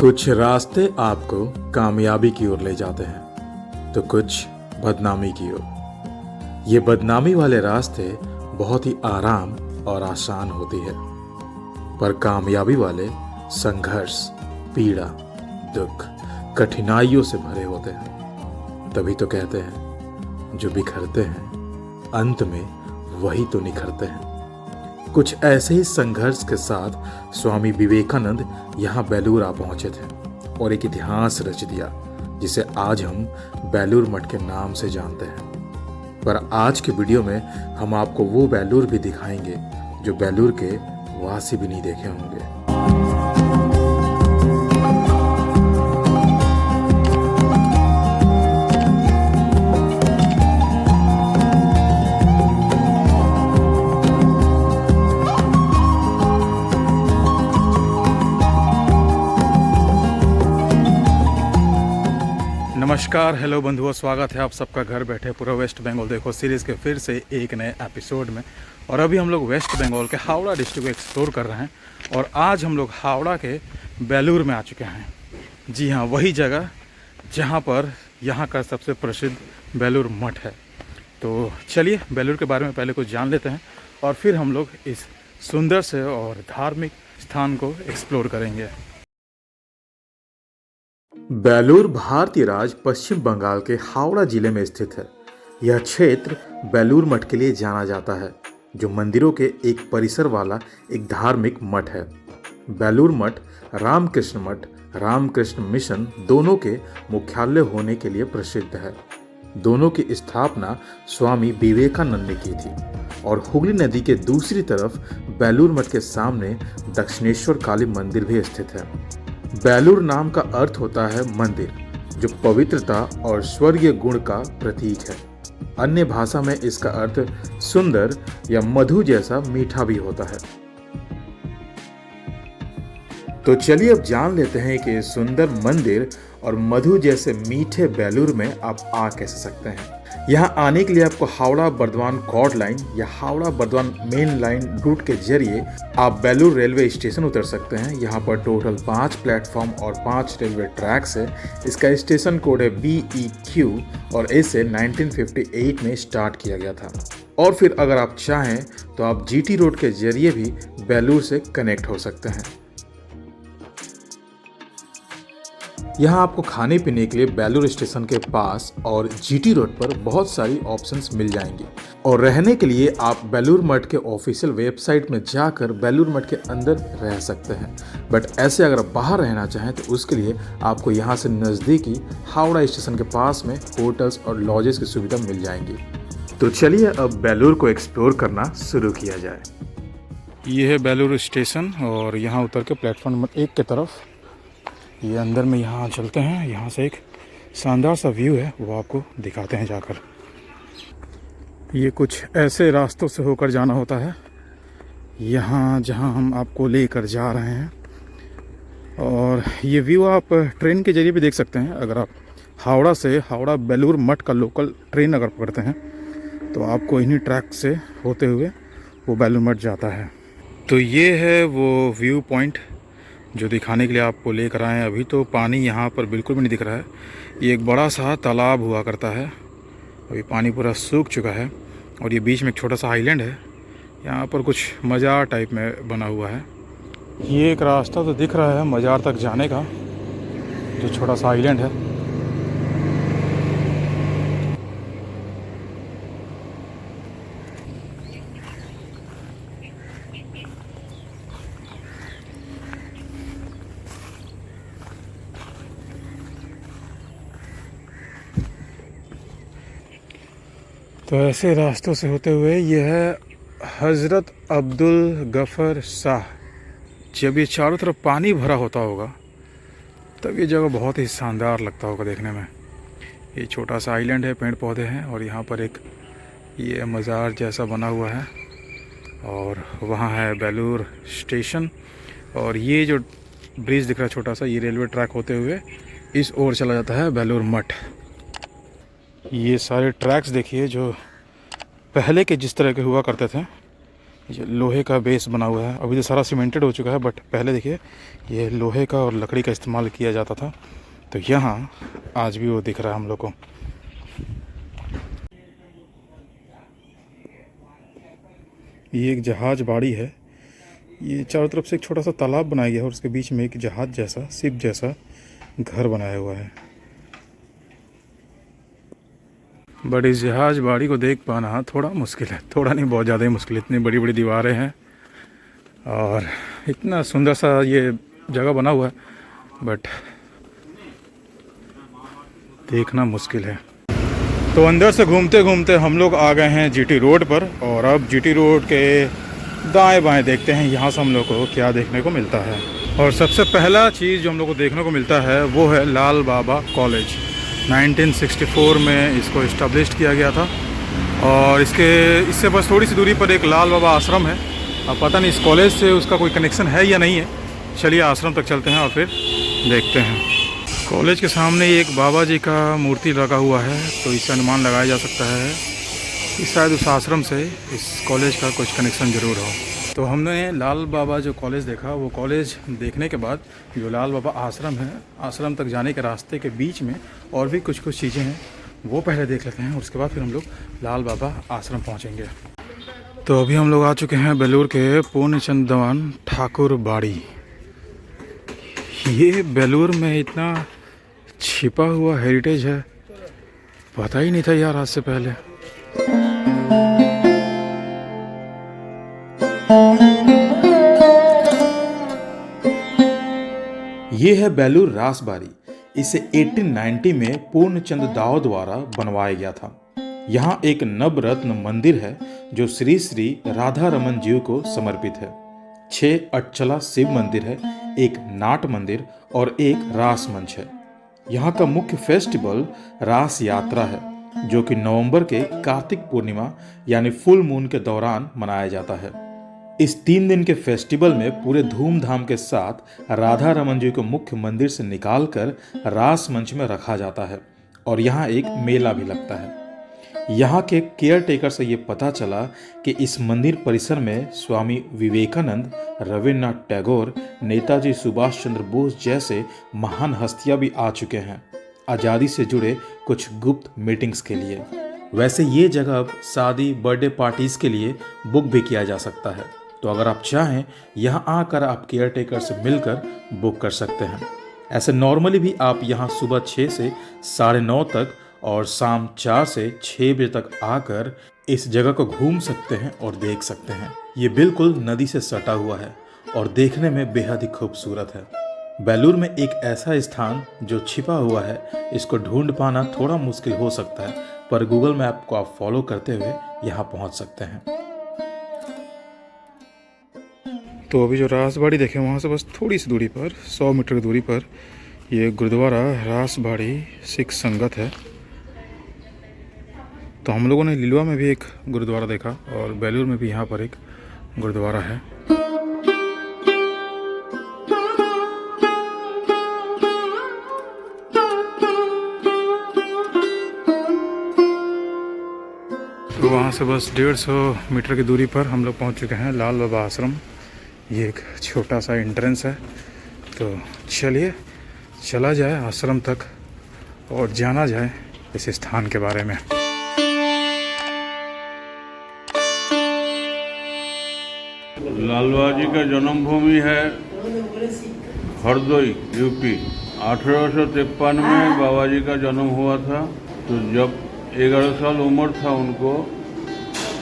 कुछ रास्ते आपको कामयाबी की ओर ले जाते हैं तो कुछ बदनामी की ओर। ये बदनामी वाले रास्ते बहुत ही आराम और आसान होती है, पर कामयाबी वाले संघर्ष, पीड़ा, दुख, कठिनाइयों से भरे होते हैं। तभी तो कहते हैं जो बिखरते हैं अंत में वही तो निखरते हैं। कुछ ऐसे ही संघर्ष के साथ स्वामी विवेकानंद यहाँ बेलूर आ पहुंचे थे और एक इतिहास रच दिया जिसे आज हम बेलूर मठ के नाम से जानते हैं। पर आज के वीडियो में हम आपको वो बेलूर भी दिखाएंगे जो बेलूर के वासी भी नहीं देखे होंगे। नमस्कार, हेलो बंधुओं, स्वागत है आप सबका घर बैठे पूरा वेस्ट बंगाल देखो सीरीज़ के फिर से एक नए एपिसोड में। और अभी हम लोग वेस्ट बंगाल के हावड़ा डिस्ट्रिक्ट को एक्सप्लोर कर रहे हैं और आज हम लोग हावड़ा के बेलूर में आ चुके हैं। जी हाँ, वही जगह जहाँ पर यहाँ का सबसे प्रसिद्ध बेलूर मठ है। तो चलिए बेलूर के बारे में पहले कुछ जान लेते हैं और फिर हम लोग इस सुंदर से और धार्मिक स्थान को एक्सप्लोर करेंगे। बेलूर भारतीय राज्य पश्चिम बंगाल के हावड़ा जिले में स्थित है। यह क्षेत्र बेलूर मठ के लिए जाना जाता है, जो मंदिरों के एक परिसर वाला एक धार्मिक मठ है। बेलूर मठ रामकृष्ण मठ, रामकृष्ण मिशन दोनों के मुख्यालय होने के लिए प्रसिद्ध है। दोनों की स्थापना स्वामी विवेकानंद ने की थी और हुगली नदी के दूसरी तरफ बेलूर मठ के सामने दक्षिणेश्वर काली मंदिर भी स्थित है। बेलूर नाम का अर्थ होता है मंदिर, जो पवित्रता और स्वर्गीय गुण का प्रतीक है। अन्य भाषा में इसका अर्थ सुंदर या मधु जैसा मीठा भी होता है। तो चलिए अब जान लेते हैं कि सुंदर मंदिर और मधु जैसे मीठे बेलूर में आप आ कैसे सकते हैं। यहाँ आने के लिए आपको हावड़ा बर्दवान कॉर्ड लाइन या Howrah Burdwan main line route के जरिए आप बेलूर रेलवे स्टेशन उतर सकते हैं। यहाँ पर टोटल 5 प्लेटफॉर्म और 5 रेलवे ट्रैक्स है। इसका स्टेशन कोड है BEQ और इसे 1958 में स्टार्ट किया गया था। और फिर अगर आप चाहें तो आप GT रोड के जरिए भी बेलूर से कनेक्ट हो सकते हैं। यहाँ आपको खाने पीने के लिए बेलूर स्टेशन के पास और GT रोड पर बहुत सारी ऑप्शंस मिल जाएंगी। और रहने के लिए आप बेलूर मठ के ऑफिशियल वेबसाइट में जाकर बेलूर मठ के अंदर रह सकते हैं। बट ऐसे अगर आप बाहर रहना चाहें तो उसके लिए आपको यहाँ से नज़दीकी हावड़ा स्टेशन के पास में होटल्स और लॉजेस की सुविधा मिल जाएंगी। तो चलिए अब बेलूर को एक्सप्लोर करना शुरू किया जाए। ये है बेलूर स्टेशन और यहाँ उतर के प्लेटफॉर्म नंबर 1 की तरफ ये अंदर में यहाँ चलते हैं। यहाँ से एक शानदार सा व्यू है, वो आपको दिखाते हैं जाकर। ये कुछ ऐसे रास्तों से होकर जाना होता है यहाँ जहाँ हम आपको लेकर जा रहे हैं। और ये व्यू आप ट्रेन के जरिए भी देख सकते हैं। अगर आप हावड़ा से हावड़ा बेलूर मठ का लोकल ट्रेन अगर पकड़ते हैं तो आपको इन्हीं ट्रैक से होते हुए वो बेलूर मठ जाता है। तो ये है वो व्यू पॉइंट जो दिखाने के लिए आपको लेकर आए हैं। अभी तो पानी यहाँ पर बिल्कुल भी नहीं दिख रहा है। ये एक बड़ा सा तालाब हुआ करता है, अभी पानी पूरा सूख चुका है और ये बीच में एक छोटा सा आइलैंड है। यहाँ पर कुछ मज़ार टाइप में बना हुआ है। ये एक रास्ता तो दिख रहा है मज़ार तक जाने का, जो छोटा सा आइलैंड है। तो ऐसे रास्तों से होते हुए ये है हज़रत अब्दुल गफ़र शाह। जब ये चारों तरफ पानी भरा होता होगा तब ये जगह बहुत ही शानदार लगता होगा देखने में। ये छोटा सा आइलैंड है, पेड़ पौधे हैं और यहाँ पर एक ये मज़ार जैसा बना हुआ है और वहाँ है बेलूर स्टेशन। और ये जो ब्रिज दिख रहा है छोटा सा, ये रेलवे ट्रैक होते हुए इस ओर चला जाता है बेलूर मठ। ये सारे ट्रैक्स देखिए जो पहले के जिस तरह के हुआ करते थे ये लोहे का बेस बना हुआ है। अभी तो सारा सीमेंटेड हो चुका है, बट पहले देखिए ये लोहे का और लकड़ी का इस्तेमाल किया जाता था। तो यहाँ आज भी वो दिख रहा है हम लोग को। ये एक जहाज बाड़ी है। ये चारों तरफ से एक छोटा सा तालाब बनाया गया है और उसके बीच में एक जहाज जैसा, शिप जैसा घर बनाया हुआ है। बट इस जहाज बाड़ी को देख पाना थोड़ा मुश्किल है, थोड़ा नहीं बहुत ज़्यादा ही मुश्किल। इतनी बड़ी बड़ी दीवारें हैं और इतना सुंदर सा ये जगह बना हुआ है, बट देखना मुश्किल है। तो अंदर से घूमते घूमते हम लोग आ गए हैं जीटी रोड पर, और अब जीटी रोड के दाएं बाएं देखते हैं यहाँ से हम लोग को क्या देखने को मिलता है। और सबसे पहला चीज़ जो हम लोग को देखने को मिलता है वो है लाल बाबा कॉलेज। 1964 में इसको इस्टेब्लिश किया गया था, और इससे बस थोड़ी सी दूरी पर एक लाल बाबा आश्रम है। अब पता नहीं इस कॉलेज से उसका कोई कनेक्शन है या नहीं है। चलिए आश्रम तक चलते हैं और फिर देखते हैं। कॉलेज के सामने एक बाबा जी का मूर्ति लगा हुआ है, तो इससे अनुमान लगाया जा सकता है कि शायद उस आश्रम से इस कॉलेज का कुछ कनेक्शन ज़रूर हो। तो हमने लाल बाबा जो कॉलेज देखा, वो कॉलेज देखने के बाद जो लाल बाबा आश्रम है, आश्रम तक जाने के रास्ते के बीच में और भी कुछ चीज़ें हैं, वो पहले देख लेते हैं। उसके बाद फिर हम लोग लाल बाबा आश्रम पहुँचेंगे। तो अभी हम लोग आ चुके हैं बेलूर के पूर्णचंद दवान ठाकुर बाड़ी। ये बेलूर में इतना छिपा हुआ हेरिटेज है, पता ही नहीं था यार आज से पहले। ये है बेलूर रासबाड़ी। इसे 1890 में पूर्णचंद दाव द्वारा बनवाया गया था। यहाँ एक नवरत्न मंदिर है जो श्री श्री राधा रमन जी को समर्पित है। 6 अटचला शिव मंदिर है, एक नाट मंदिर और एक रास मंच है। यहाँ का मुख्य फेस्टिवल रास यात्रा है, जो कि नवंबर के कार्तिक पूर्णिमा यानी फुल मून के दौरान मनाया जाता है। इस 3 दिन के फेस्टिवल में पूरे धूमधाम के साथ राधा रमन जी को मुख्य मंदिर से निकालकर रास मंच में रखा जाता है, और यहाँ एक मेला भी लगता है। यहाँ के केयर टेकर से ये पता चला कि इस मंदिर परिसर में स्वामी विवेकानंद, रविन्द्रनाथ टैगोर, नेताजी सुभाष चंद्र बोस जैसे महान हस्तियां भी आ चुके हैं, आज़ादी से जुड़े कुछ गुप्त मीटिंग्स के लिए। वैसे ये जगह अब शादी, बर्थडे पार्टीज के लिए बुक भी किया जा सकता है। तो अगर आप चाहें यहाँ आकर आप केयर टेकर से मिलकर बुक कर सकते हैं। ऐसे नॉर्मली भी आप यहाँ सुबह 6 से 9:30 तक और शाम 4 से 6 बजे तक आकर इस जगह को घूम सकते हैं और देख सकते हैं। ये बिल्कुल नदी से सटा हुआ है और देखने में बेहद ही खूबसूरत है। बेलूर में एक ऐसा स्थान जो छिपा हुआ है, इसको ढूंढ पाना थोड़ा मुश्किल हो सकता है, पर गूगल मैप को आप फॉलो करते हुए यहाँ पहुँच सकते हैं। तो अभी जो रासबाड़ी देखें, वहाँ से बस थोड़ी सी दूरी पर 100 मीटर की दूरी पर ये गुरुद्वारा रासबाड़ी सिख संगत है। तो हम लोगों ने लिलुआ में भी एक गुरुद्वारा देखा और बेलूर में भी यहाँ पर एक गुरुद्वारा है। तो वहाँ से बस 150 मीटर की दूरी पर हम लोग पहुँच चुके हैं लाल बाबा आश्रम। ये एक छोटा सा एंट्रेंस है। तो चलिए चला जाए आश्रम तक और जाना जाए इस स्थान के बारे में। लाल बाबा जी का जन्मभूमि है हरदोई, यूपी। 1853 में बाबा जी का जन्म हुआ था। तो जब 11 साल उम्र था उनको,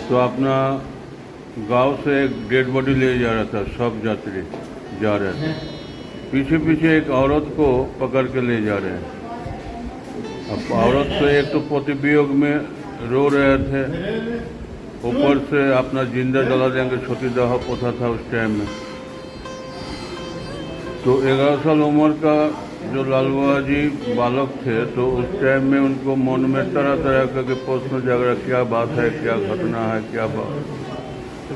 तो अपना गांव से एक डेड बॉडी ले जा रहा था, सब यात्री जा रहे थे। पीछे पीछे एक औरत को पकड़ के ले जा रहे हैं। अब औरत तो एक तो पति वियोग में रो रहे थे, ऊपर से अपना जिंदा जला देंगे, छोटी दहा पोथा था उस टाइम में। तो 11 साल उम्र का जो लाल बाबा जी बालक थे, तो उस टाइम में उनको मन में तरह तरह का प्रश्न जाग रहा, क्या बात है, क्या घटना है, क्या बात,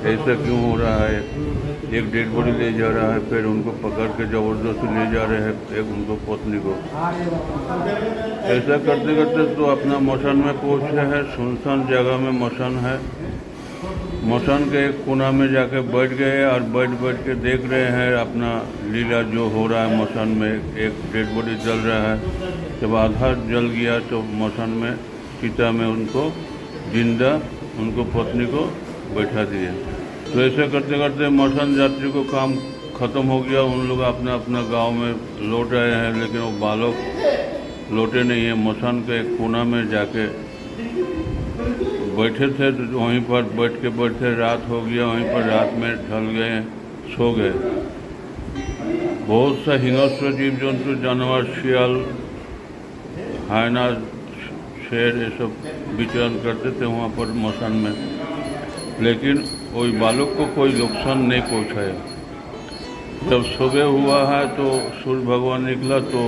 ऐसा क्यों हो रहा है। एक डेड बॉडी ले जा रहा है, फिर उनको पकड़ के ज़बरदस्ती ले जा रहे हैं एक उनको पत्नी को। ऐसा करते करते तो अपना मसान में पहुँचे हैं। सुनसान जगह में मसान है। मौसम के एक कोना में जाके बैठ गए और बैठ बैठ के देख रहे हैं अपना लीला जो हो रहा है। मौसम में एक डेड बॉडी जल रहा है, जब आधा जल गया तो मौसम में चिता में उनको जिंदा उनको पत्नी को बैठा दिए। तो ऐसे करते करते मौसम यात्री को काम ख़त्म हो गया। उन लोग अपना अपना गांव में लौट आए हैं, लेकिन वो बालक लौटे नहीं हैं। मौसम के एक कोना में जाके बैठे थे, तो वहीं पर बैठे रात हो गया। वहीं पर रात में ढल गए, सो गए। बहुत सा हिंस्र जीव जंतु जानवर, शियाल, हायना, शेर ये सब विचरण करते थे वहाँ पर मौसम में, लेकिन कोई बालक को कोई नुकसान नहीं पहुँचाया। जब सुबह हुआ है तो सूर्य भगवान निकला तो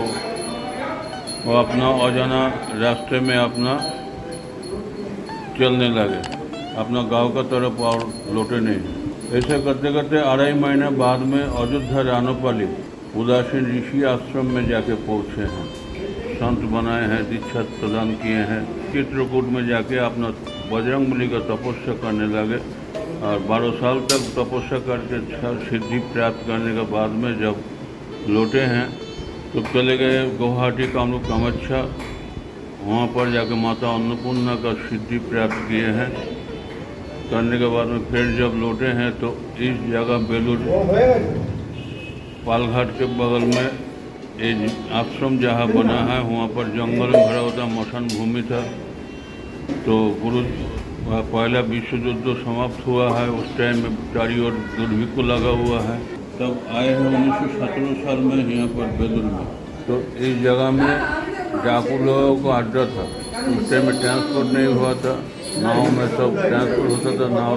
वो अपना अजाना रास्ते में अपना चलने लगे, अपना गांव का तरफ और लौटे नहीं। ऐसे करते करते 2.5 महीने बाद में अयोध्या रानोपाली उदासीन ऋषि आश्रम में जाके पहुँचे हैं। संत बनाए हैं, दीक्षा प्रदान किए हैं। चित्रकूट में जाके अपना बजरंगबली का तपस्या करने लगे और 12 साल तक तपस्या करके सिद्धि प्राप्त करने के बाद में जब लौटे हैं तो चले गए गुवाहाटी कामरूप कामाख्या। वहाँ पर जाके माता अन्नपूर्णा का सिद्धि प्राप्त किए हैं। करने के बाद में फिर जब लौटे हैं तो इस जगह बेलूर पालघाट के बगल में एक आश्रम जहाँ बना है, वहाँ पर जंगल में भरा होता मौसम भूमि था। तो गुरु पहला विश्व युद्ध समाप्त हुआ है, उस टाइम में चारी ओर दुर्भिक्ष लगा हुआ है। तब आए हैं 1917 साल में यहाँ पर बेलूर में। तो इस जगह में डाकू लोगों को अड्डा था। उस टाइम में ट्रांसपोर्ट नहीं हुआ था, नाव में सब ट्रांसपोर्ट होता था, नाव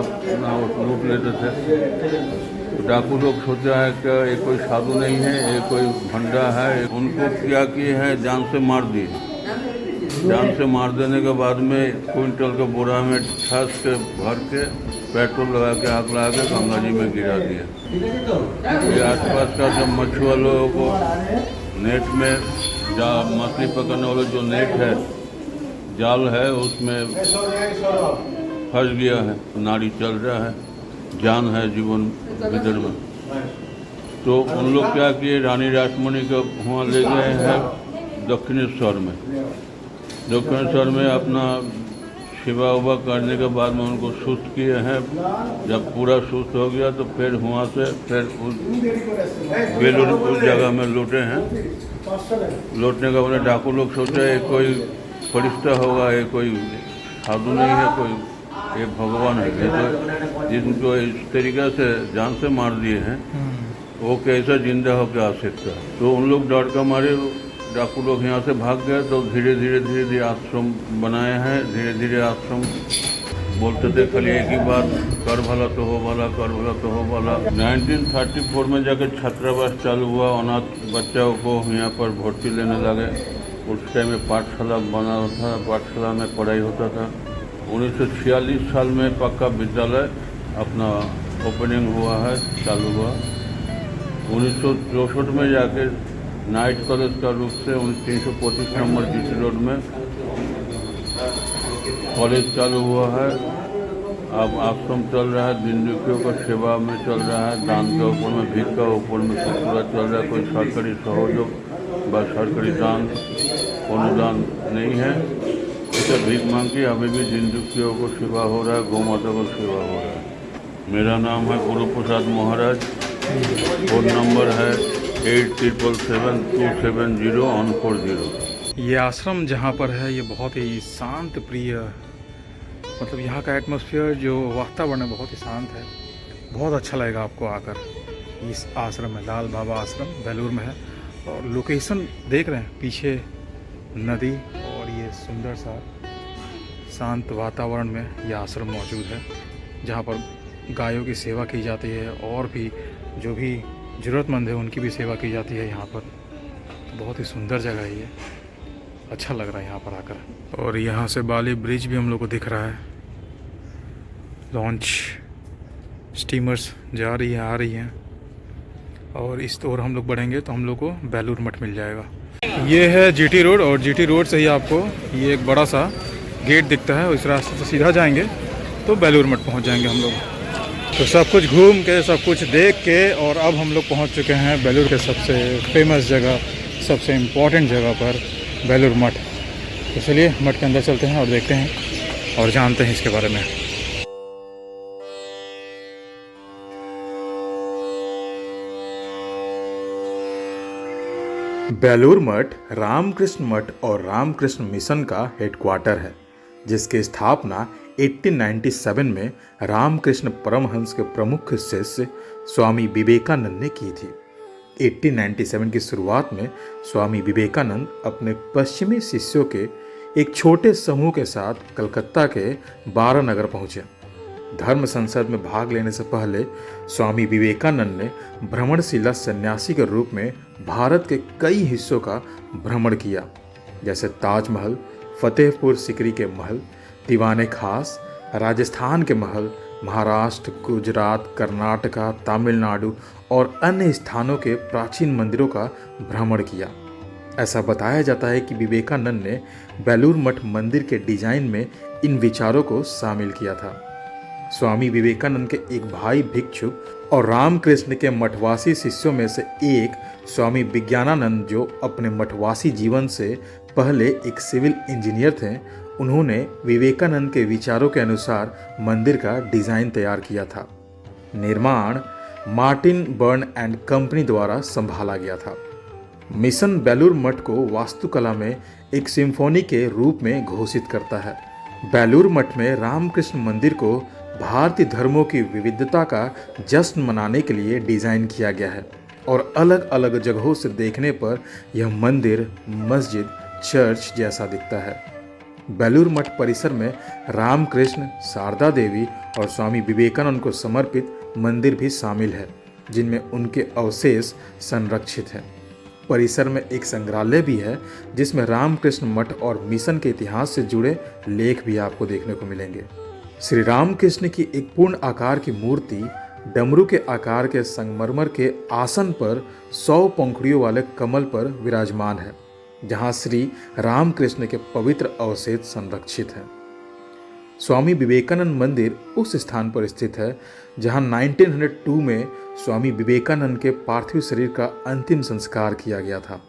लूट लेते थे। तो डाकू लोग सोचा है कि ये कोई साधु नहीं है, ये कोई भंडा है। उनको क्या किए हैं, जान से मार दिए। जान से मार देने के बाद में क्विंटल के बोरा में छाछ के भर के पेट्रोल लगा के आग लगा के गंगा जी में गिरा दिया। ये आसपास का सब मछुआ लोगों को नेट में मछली पकड़ने वाले जो नेट है, जाल है, उसमें फंस गया है, नाड़ी चल रहा है, जान है जीवन भीतर में। तो उन लोग क्या किए, रानी रासमणि को वहाँ ले गए हैं दक्षिणेश्वर में। दक्षिणेश्वर में अपना सेवा उवा करने के बाद में उनको सुस्त किए हैं। जब पूरा सुस्त हो गया तो फिर वहाँ से फिर उस बेलूर उस जगह में लौटे हैं। लौटने के बाद डाकू लोग सोचा ये कोई फरिश्ता होगा, ये कोई साधु नहीं है, कोई ये भगवान है। ये तो जिनको इस तरीक़ा से जान से मार दिए हैं वो कैसा जिंदा होकर आ सकता है। तो उन लोग डर का मारे डाकू लोग यहाँ से भाग गए। तो धीरे धीरे आश्रम बनाए हैं। धीरे धीरे आश्रम बोलते थे खाली एक ही बात, कर भला तो हो भला, कर भला तो हो भला। 1934 में जाकर छात्रावास चालू हुआ। अनाथ बच्चों को यहाँ पर भर्ती लेने लगे। उस टाइम में पाठशाला बना था, पाठशाला में पढ़ाई होता था। 1946 साल में पक्का विद्यालय अपना ओपनिंग हुआ है, चालू हुआ। 1964 में जाके नाइट कॉलेज का रूप से 325 नंबर जीटी रोड में कॉलेज चालू हुआ है। अब आश्रम चल रहा है, दीनदुखियों का सेवा में चल रहा है, दान के ऊपर में, भीख का ऊपर में सब पूरा चल रहा है। कोई सरकारी सहयोग व सरकारी दान अनुदान नहीं है। इसे भीख मांग के अभी भी दीनदुखियों को सेवा हो रहा है, गौ माता को सेवा हो रहा है। मेरा नाम है गुरु प्रसाद महाराज। फोन नंबर है 877270 ये आश्रम जहाँ पर है ये बहुत ही शांत प्रिय, मतलब यहाँ का एटमॉस्फेयर जो वातावरण है बहुत ही शांत है। बहुत अच्छा लगेगा आपको आकर इस आश्रम में। लाल बाबा आश्रम बेलूर में है और लोकेशन देख रहे हैं, पीछे नदी और ये सुंदर सा शांत वातावरण में ये आश्रम मौजूद है, जहाँ पर गायों की सेवा की जाती है और भी जो भी ज़रूरतमंद है उनकी भी सेवा की जाती है यहाँ पर। तो बहुत ही सुंदर जगह है ये, अच्छा लग रहा है यहाँ पर आकर। और यहाँ से बाली ब्रिज भी हम लोग को दिख रहा है। लॉन्च स्टीमर्स जा रही है, आ रही हैं। और इस ओर हम लोग बढ़ेंगे तो हम लोग को बेलूर मठ मिल जाएगा। ये है जीटी रोड और जीटी रोड से ही आपको ये एक बड़ा सा गेट दिखता है। इस रास्ते से सीधा जाएंगे तो बेलूर मठ पहुंच जाएंगे हम लोग। तो सब कुछ घूम के, सब कुछ देख के, और अब हम लोग पहुंच चुके हैं बेलूर के सबसे फेमस जगह, सबसे इम्पॉर्टेंट जगह पर, बेलूर मठ। तो चलिए मठ के अंदर चलते हैं और देखते हैं और जानते हैं इसके बारे में। बेलूर मठ रामकृष्ण मठ और रामकृष्ण मिशन का हेडक्वार्टर है, जिसकी स्थापना 1897 में रामकृष्ण परमहंस के प्रमुख शिष्य स्वामी विवेकानंद ने की थी। 1897 की शुरुआत में स्वामी विवेकानंद अपने पश्चिमी शिष्यों के एक छोटे समूह के साथ कलकत्ता के 12 नगर पहुंचे। धर्म संसद में भाग लेने से पहले स्वामी विवेकानंद ने भ्रमणशीला सन्यासी के रूप में भारत के कई हिस्सों का भ्रमण किया, जैसे ताजमहल, फतेहपुर सिकरी के महल, दीवाने खास, राजस्थान के महल, महाराष्ट्र, गुजरात, कर्नाटका, तमिलनाडु और अन्य स्थानों के प्राचीन मंदिरों का भ्रमण किया। ऐसा बताया जाता है कि विवेकानंद ने बेलूर मठ मंदिर के डिजाइन में इन विचारों को शामिल किया था। स्वामी विवेकानंद के एक भाई भिक्षुक और रामकृष्ण के मठवासी शिष्यों में से एक स्वामी विज्ञानानंद, जो अपने मठवासी जीवन से पहले एक सिविल इंजीनियर थे, उन्होंने विवेकानंद के विचारों के अनुसार मंदिर का डिजाइन तैयार किया था। निर्माण मार्टिन बर्न एंड कंपनी द्वारा संभाला गया था। मिशन बेलूर मठ को वास्तुकला में एक सिम्फनी के रूप में घोषित करता है। बेलूर मठ में रामकृष्ण मंदिर को भारतीय धर्मों की विविधता का जश्न मनाने के लिए डिज़ाइन किया गया है, और अलग अलग जगहों से देखने पर यह मंदिर मस्जिद, चर्च जैसा दिखता है। बेलूर मठ परिसर में रामकृष्ण, शारदा देवी और स्वामी विवेकानंद को समर्पित मंदिर भी शामिल है, जिनमें उनके अवशेष संरक्षित हैं। परिसर में एक संग्रहालय भी है, जिसमें रामकृष्ण मठ और मिशन के इतिहास से जुड़े लेख भी आपको देखने को मिलेंगे। श्री रामकृष्ण की एक पूर्ण आकार की मूर्ति डमरू के आकार के संगमरमर के आसन पर 100 पंखुड़ियों वाले कमल पर विराजमान है, जहां श्री रामकृष्ण के पवित्र अवशेष संरक्षित हैं। स्वामी विवेकानंद मंदिर उस स्थान पर स्थित है जहां 1902 में स्वामी विवेकानंद के पार्थिव शरीर का अंतिम संस्कार किया गया था।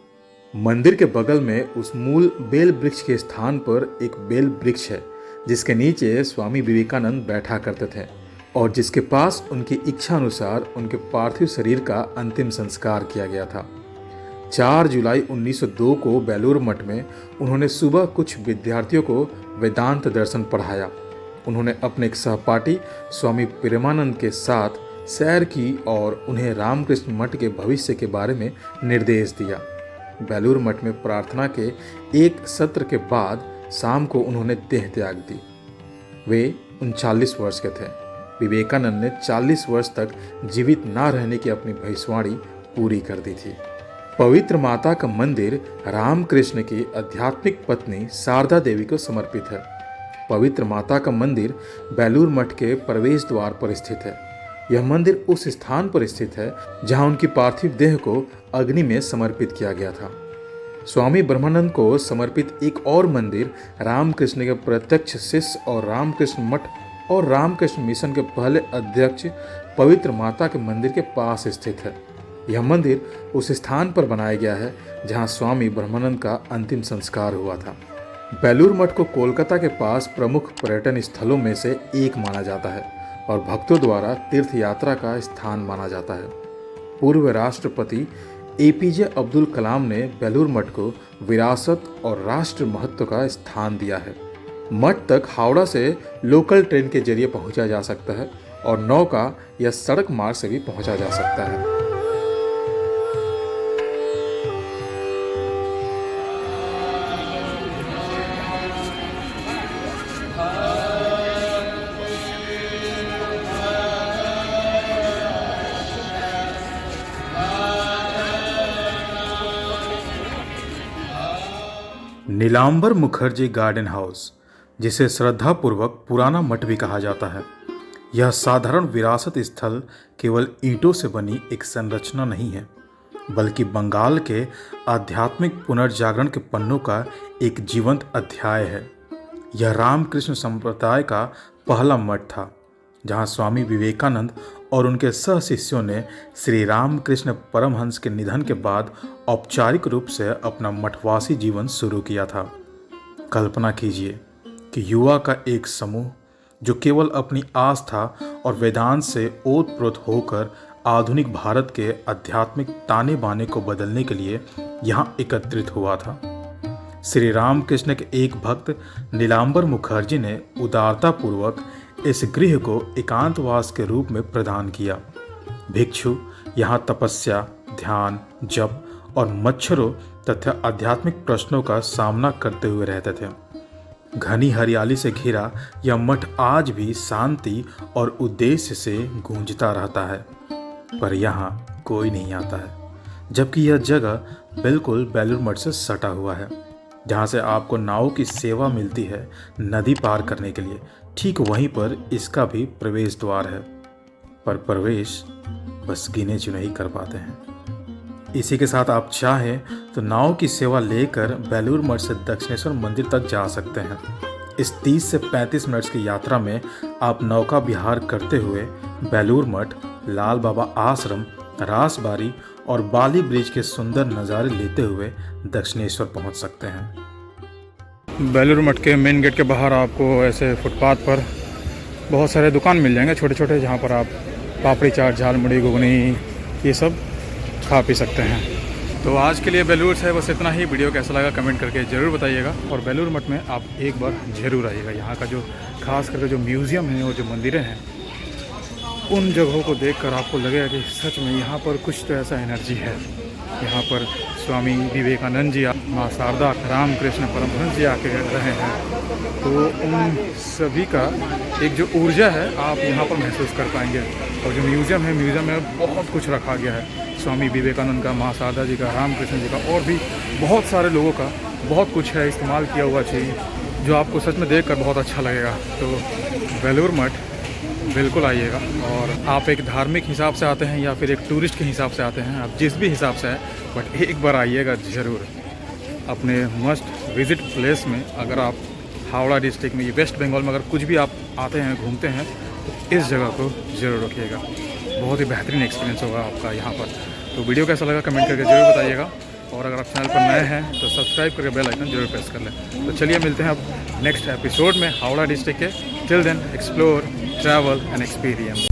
मंदिर के बगल में उस मूल बेल वृक्ष के स्थान पर एक बेल वृक्ष है, जिसके नीचे स्वामी विवेकानंद बैठा करते थे और जिसके पास उनकी इच्छा अनुसार उनके पार्थिव शरीर का अंतिम संस्कार किया गया था। 4 जुलाई 1902 को बेलूर मठ में उन्होंने सुबह कुछ विद्यार्थियों को वेदांत दर्शन पढ़ाया। उन्होंने अपने एक सहपाठी स्वामी प्रेमानंद के साथ सैर की और उन्हें रामकृष्ण मठ के भविष्य के बारे में निर्देश दिया। बेलूर मठ में प्रार्थना के एक सत्र के बाद शाम को उन्होंने देह त्याग दी। वे 39 वर्ष के थे। विवेकानंद ने 40 वर्ष तक जीवित न रहने की अपनी भविष्यवाणी पूरी कर दी थी। पवित्र माता का मंदिर रामकृष्ण की आध्यात्मिक पत्नी शारदा देवी को समर्पित है। पवित्र माता का मंदिर बेलूर मठ के प्रवेश द्वार पर स्थित है। यह मंदिर उस स्थान पर स्थित है जहां उनकी पार्थिव देह को अग्नि में समर्पित किया गया था। स्वामी ब्रह्मानंद को समर्पित एक और मंदिर रामकृष्ण के प्रत्यक्ष शिष्य और रामकृष्ण मठ और रामकृष्ण मिशन के पहले अध्यक्ष पवित्र माता के मंदिर के पास स्थित है। यह मंदिर उस स्थान पर बनाया गया है जहां स्वामी ब्रह्मानंद का अंतिम संस्कार हुआ था। बेलूर मठ को कोलकाता के पास प्रमुख पर्यटन स्थलों में से एक माना जाता है और भक्तों द्वारा तीर्थ यात्रा का स्थान माना जाता है। पूर्व राष्ट्रपति APJ अब्दुल कलाम ने बेलूर मठ को विरासत और राष्ट्र महत्व का स्थान दिया है। मठ तक हावड़ा से लोकल ट्रेन के जरिए पहुंचा जा सकता है और नौका या सड़क मार्ग से भी पहुंचा जा सकता है। नीलांबर मुखर्जी गार्डन हाउस, जिसे श्रद्धापूर्वक पुराना मठ भी कहा जाता है, यह साधारण विरासत स्थल केवल ईंटों से बनी एक संरचना नहीं है, बल्कि बंगाल के आध्यात्मिक पुनर्जागरण के पन्नों का एक जीवंत अध्याय है। यह रामकृष्ण संप्रदाय का पहला मठ था जहां स्वामी विवेकानंद और उनके सह शिष्यों ने श्री रामकृष्ण परमहंस के निधन के बाद औपचारिक रूप से अपना मठवासी जीवन शुरू किया था। कल्पना कीजिए कि युवा का एक समूह जो केवल अपनी आस्था और वेदांत से ओतप्रोत होकर आधुनिक भारत के आध्यात्मिक ताने बाने को बदलने के लिए यहाँ एकत्रित हुआ था। श्री रामकृष्ण के एक भक्त नीलांबर मुखर्जी ने उदारतापूर्वक इस गृह को एकांतवास के रूप में प्रदान किया। भिक्षु यहाँ तपस्या, ध्यान, जप और मच्छरों तथा आध्यात्मिक प्रश्नों का सामना करते हुए रहते थे। घनी हरियाली से घिरा यह मठ आज भी शांति और उद्देश्य से गूंजता रहता है, पर यहाँ कोई नहीं आता है, जबकि यह जगह बिल्कुल बेलूर मठ से सटा हुआ है, जहाँ से आपको नाव की सेवा मिलती है नदी पार करने के लिए। ठीक वहीं पर इसका भी प्रवेश द्वार है, पर प्रवेश बस गिने चुने ही कर पाते हैं। इसी के साथ आप चाहें तो नाव की सेवा लेकर बेलूर मठ से दक्षिणेश्वर मंदिर तक जा सकते हैं। इस 30 से 35 मिनट्स की यात्रा में आप नौका विहार करते हुए बेलूर मठ, लाल बाबा आश्रम, रासबारी और बाली ब्रिज के सुंदर नज़ारे लेते हुए दक्षिणेश्वर पहुंच सकते हैं। बेलूर मठ के मेन गेट के बाहर आपको ऐसे फुटपाथ पर बहुत सारे दुकान मिल जाएंगे छोटे छोटे, जहां पर आप पापड़ी चाट, झालमुड़ी, घुगनी ये सब खा पी सकते हैं। तो आज के लिए बेलूर से बस इतना ही। वीडियो कैसा लगा कमेंट करके ज़रूर बताइएगा, और बेलूर मठ में आप एक बार ज़रूर आइएगा। यहाँ का जो खास करके जो म्यूज़ियम है और जो मंदिरें हैं, उन जगहों को देखकर आपको लगेगा कि सच में यहाँ पर कुछ तो ऐसा एनर्जी है। यहाँ पर स्वामी विवेकानंद जी, माँ शारदा, रामकृष्ण परमहंस जी आके रहे हैं, तो उन सभी का एक जो ऊर्जा है आप यहाँ पर महसूस कर पाएंगे। और जो म्यूज़ियम है, म्यूज़ियम में बहुत कुछ रखा गया है, स्वामी विवेकानंद का, माँ शारदा जी का, रामकृष्ण जी का, और भी बहुत सारे लोगों का बहुत कुछ है इस्तेमाल किया हुआ चीज़, जो आपको सच में देख कर बहुत अच्छा लगेगा। तो बेलूर मठ बिल्कुल आइएगा। और आप एक धार्मिक हिसाब से आते हैं या फिर एक टूरिस्ट के हिसाब से आते हैं, आप जिस भी हिसाब से है, बट एक बार आइएगा ज़रूर अपने मस्ट विज़िट प्लेस में। अगर आप हावड़ा डिस्ट्रिक्ट में, ये वेस्ट बंगाल में अगर कुछ भी आप आते हैं, घूमते हैं, तो इस जगह को ज़रूर रखिएगा। बहुत ही बेहतरीन एक्सपीरियंस होगा आपका यहाँ पर। तो वीडियो कैसा लगा कमेंट करके ज़रूर बताइएगा, और अगर आप चैनल पर नए हैं तो सब्सक्राइब करके बेल आइकन जरूर प्रेस कर लें। तो चलिए मिलते हैं अब नेक्स्ट एपिसोड में हावड़ा डिस्ट्रिक्ट के। Till then explore, travel and experience.